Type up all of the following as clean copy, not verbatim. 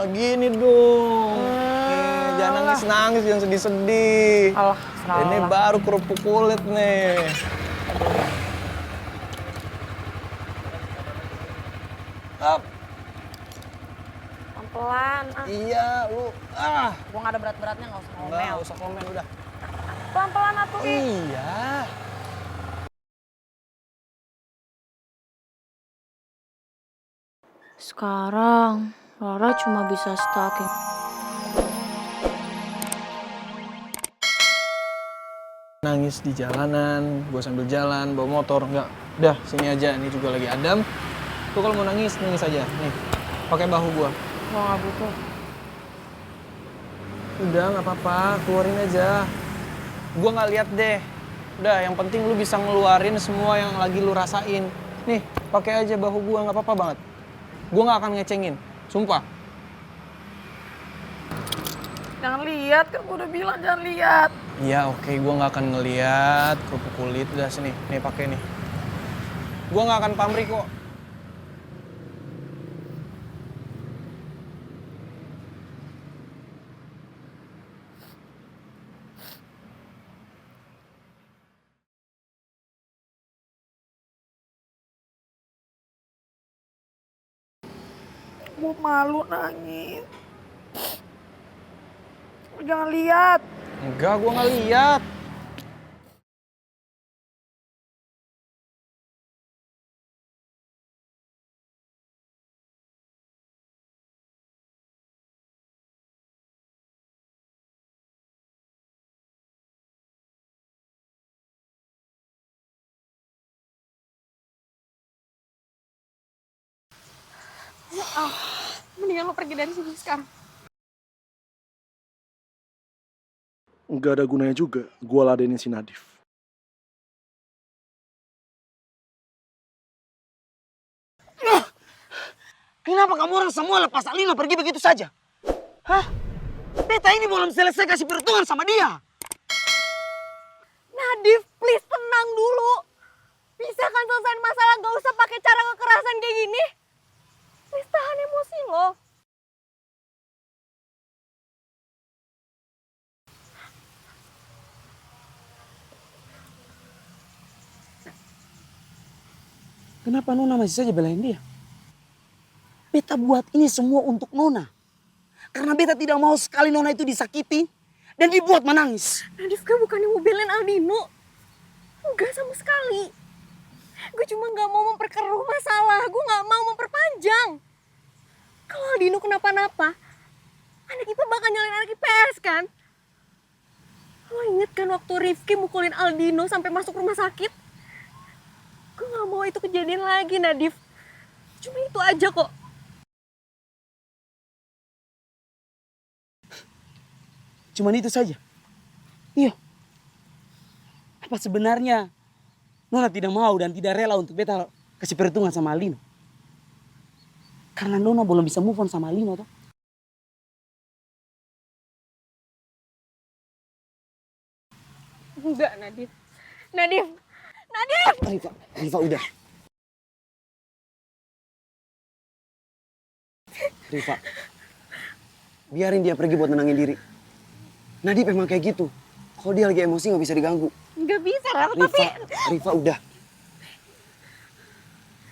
Gini dong. Jangan nangis-nangis, jangan sedih-sedih. Alah, Ini baru kerupuk kulit nih. Up. Pelan. Iya, lu. Gua nggak ada berat-beratnya, nggak usah ngomel. Nggak usah komen udah. Pelan-pelan atuh. Iya. Sekarang Rara cuma bisa stalking. Nangis di jalanan, gua sambil jalan, bawa motor, enggak. Udah, sini aja, ini juga lagi adem. Tuh kalau mau nangis, nangis aja. Nih, pakai bahu gua. Gua nggak butuh. Udah, nggak apa-apa, keluarin aja. Gua nggak lihat deh. Udah, yang penting lu bisa ngeluarin semua yang lagi lu rasain. Nih, pakai aja bahu gua, nggak apa-apa banget. Gua nggak akan ngecengin, sumpah. Jangan lihat, kan gua udah bilang jangan lihat. Iya, oke, gua nggak akan ngeliat kerupuk kulit. Udah sini, nih pakai nih. Gua nggak akan pamrih kok. Gua malu nangis. Jangan lihat. Enggak, gua nggak lihat. Mendingan lo pergi dari sini sekarang. Nggak ada gunanya juga gue ladenin si Nadif. Kenapa kamu orang semua lepas Alina pergi begitu saja? Hah? Beta ini belum selesai kasih perhitungan sama dia. Nadif, please tenang dulu. Bisa kan selesaiin masalah, gak usah pakai cara kekerasan kayak gini. Please tahan emosi lo. Kenapa Nona masih saja belain dia? Beta buat ini semua untuk Nona. Karena beta tidak mau sekali Nona itu disakiti dan dibuat menangis. Nadif, gue bukannya mau belain Aldino. Enggak sama sekali. Gue cuma gak mau memperkeruh masalah. Gue gak mau memperpanjang. Kalau Aldino kenapa-napa, anak IPA bakal nyalain anak IPS kan? Lo inget kan waktu Rifki mukulin Aldino sampai masuk rumah sakit? Gue gak mau itu kejadian lagi, Nadif. Cuma itu aja kok. Cuman itu saja. Iya. Apa sebenarnya Nona tidak mau dan tidak rela untuk beta kasih perhitungan sama Alino? Karena Nona belum bisa move on sama Alino toh. Enggak, Nadif. Nadif! Nadif! Rifa udah. Rifa, biarin dia pergi buat nenangin diri. Nadif emang kayak gitu. Kalau dia lagi emosi nggak bisa diganggu. Nggak bisa, Rara, Rifa, tapi... Rifa udah.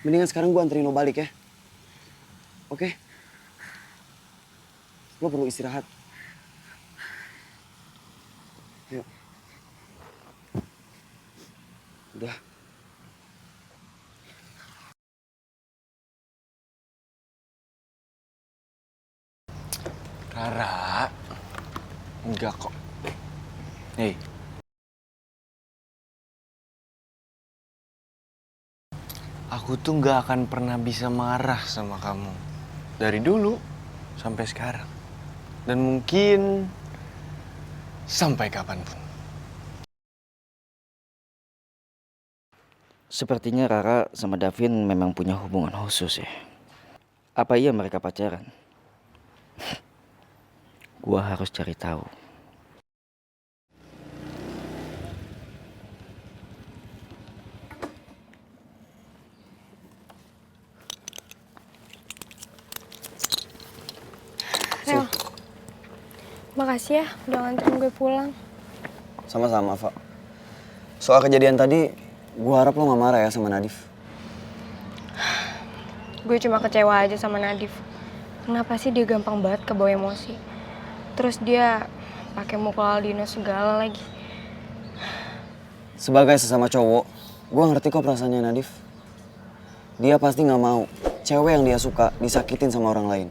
Mendingan sekarang gua anterin lo balik ya. Oke? Lo perlu istirahat. Yuk. Udah. Rara, enggak kok. Hei. Aku tuh nggak akan pernah bisa marah sama kamu. Dari dulu sampai sekarang. Dan mungkin sampai kapanpun. Sepertinya Rara sama Davin memang punya hubungan khusus ya. Apa iya mereka pacaran? Gua harus cari tahu. Makasih ya udah nganterin gue pulang. Sama-sama, Fa. Soal kejadian tadi, gue harap lo gak marah ya sama Nadif. Gue cuma kecewa aja sama Nadif. Kenapa sih dia gampang banget kebawa emosi? Terus dia pakai mukul Aldino segala lagi. Sebagai sesama cowok, gue ngerti kok perasaannya Nadif. Dia pasti gak mau cewek yang dia suka disakitin sama orang lain.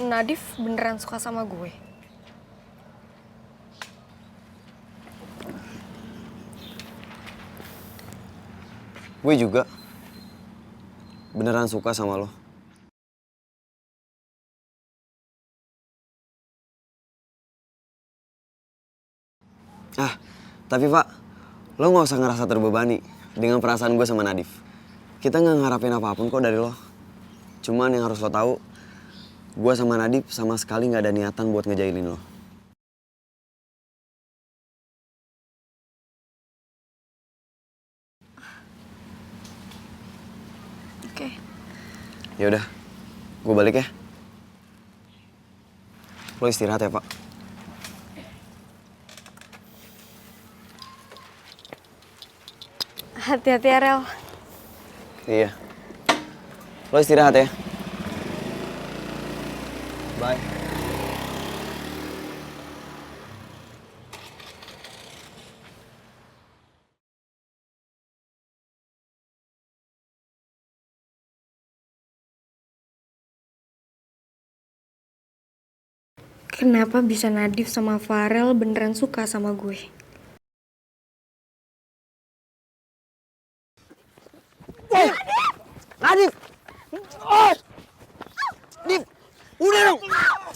Nadif beneran suka sama gue. Gue juga beneran suka sama lo. Tapi Pak, lo gak usah ngerasa terbebani dengan perasaan gue sama Nadif. Kita gak ngarapin apapun kok dari lo. Cuman yang harus lo tahu, gue sama Nadif sama sekali gak ada niatan buat ngejailin lo. Oke. Ya udah, gue balik ya. Lo istirahat ya, Pak. Hati-hati ya, Rel. Iya. Lo istirahat ya. Bye. Kenapa bisa Nadif sama Farel beneran suka sama gue? Nadif! Oh! Nadif! Udah dong!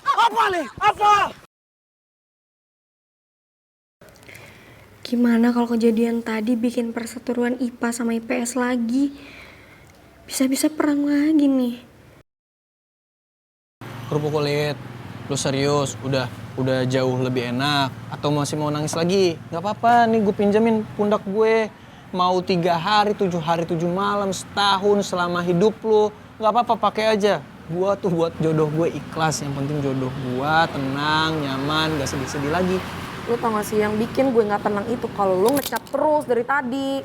Apa nih? Apa? Gimana kalau kejadian tadi bikin perseteruan IPA sama IPS lagi? Bisa-bisa perang lagi nih. Kerupuk kulit, lu serius, udah jauh lebih enak atau masih mau nangis lagi? Gak apa-apa, nih gue pinjemin pundak gue. Mau 3 hari, 7 hari, 7 malam, setahun selama hidup lu. Gak apa-apa, pakai aja. Gua tuh buat jodoh gue ikhlas, yang penting jodoh gua tenang, nyaman, gak sedih-sedih lagi. Lu tau gak sih yang bikin gue gak tenang itu kalau lu ngecap terus dari tadi.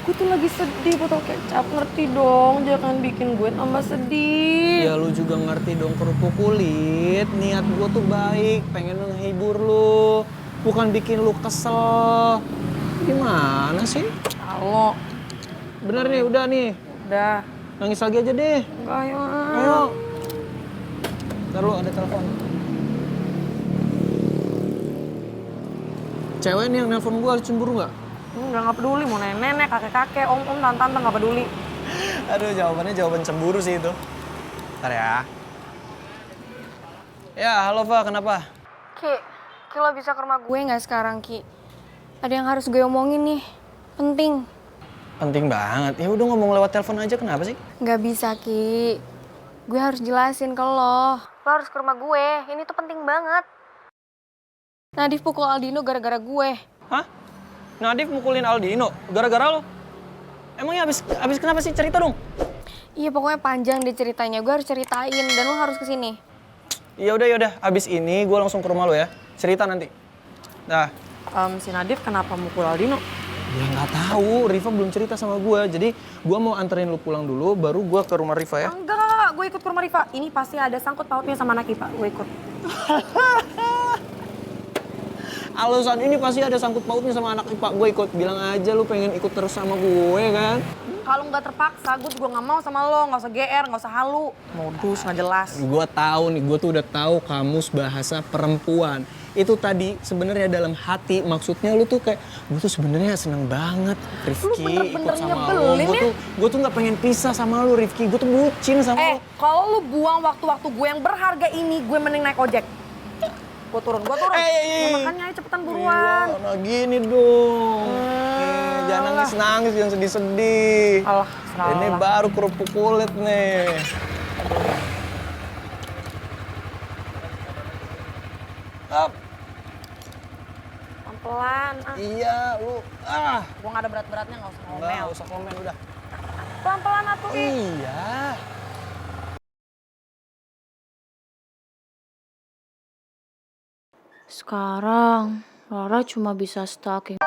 Gue tuh lagi sedih botol kecap, ngerti dong, jangan bikin gue tambah sedih. Ya lu juga ngerti dong kerupuk kulit, niat gua tuh baik, pengen menghibur lu, bukan bikin lu kesel. Gimana sih? Halo. Bener nih, udah nih. Udah. Nangis lagi aja deh. Enggak, ayo. Ayo. Ntar lu ada telepon. Cewek nih yang nelpon gua cemburu nggak? Nggak peduli, mau nenek-nenek, kakek-kakek, om-om, tante-tante nggak peduli. Aduh, jawabannya jawaban cemburu sih itu. Ntar ya. Ya, halo Fa, kenapa? Ki lo bisa ke rumah gue nggak sekarang, Ki? Ada yang harus gue omongin nih, penting. Penting banget. Ya udah ngomong lewat telepon aja, kenapa sih? Nggak bisa, Ki. Gue harus jelasin ke lo. Lo harus ke rumah gue, ini tuh penting banget. Nadif pukul Aldino gara-gara gue. Hah? Nadif mukulin Aldino gara-gara lo? Emangnya abis kenapa sih? Cerita dong. Iya, pokoknya panjang deh ceritanya. Gue harus ceritain dan lo harus kesini. Ya udah. Abis ini gue langsung ke rumah lo ya. Cerita nanti. Dah. Si Nadif kenapa mukul Aldino? Ya nggak tahu. Riva belum cerita sama gue. Jadi gue mau anterin lo pulang dulu. Baru gue ke rumah Riva ya. Enggak, gue ikut ke rumah Riva. Ini pasti ada sangkut pautnya sama anak IPA. Gue ikut. Alasan ini pasti ada sangkut pautnya sama anak IPA. Gue ikut. Bilang aja lu pengen ikut terus sama gue kan. Kalau nggak terpaksa, gue juga nggak mau sama lo. Nggak usah GR, nggak usah halu. Modus, nggak jelas. Gue tahu nih. Gue tuh udah tahu kamus bahasa perempuan. Itu tadi sebenarnya dalam hati. Maksudnya lu tuh kayak, gue tuh sebenarnya seneng banget Rifki Lu bener-bener ikut sama nyebelin lo. ya. Gue tuh nggak pengen pisah sama lu Rifki. Gue tuh bucin sama lu. Kalau lu buang waktu-waktu gue yang berharga ini, gue mending naik ojek. Gue turun. Ya, makanya ayo cepetan buruan. Nah gini dong. Jangan nangis-nangis, jangan sedih-sedih. Alah, Ini baru kerupuk kulit nih. Up. Pelan-pelan. Iya, lu. Gue nggak ada berat-beratnya, nggak usah ngomel. Nggak usah komen udah. Pelan-pelan atuh. Iya. Sekarang Rara cuma bisa stalking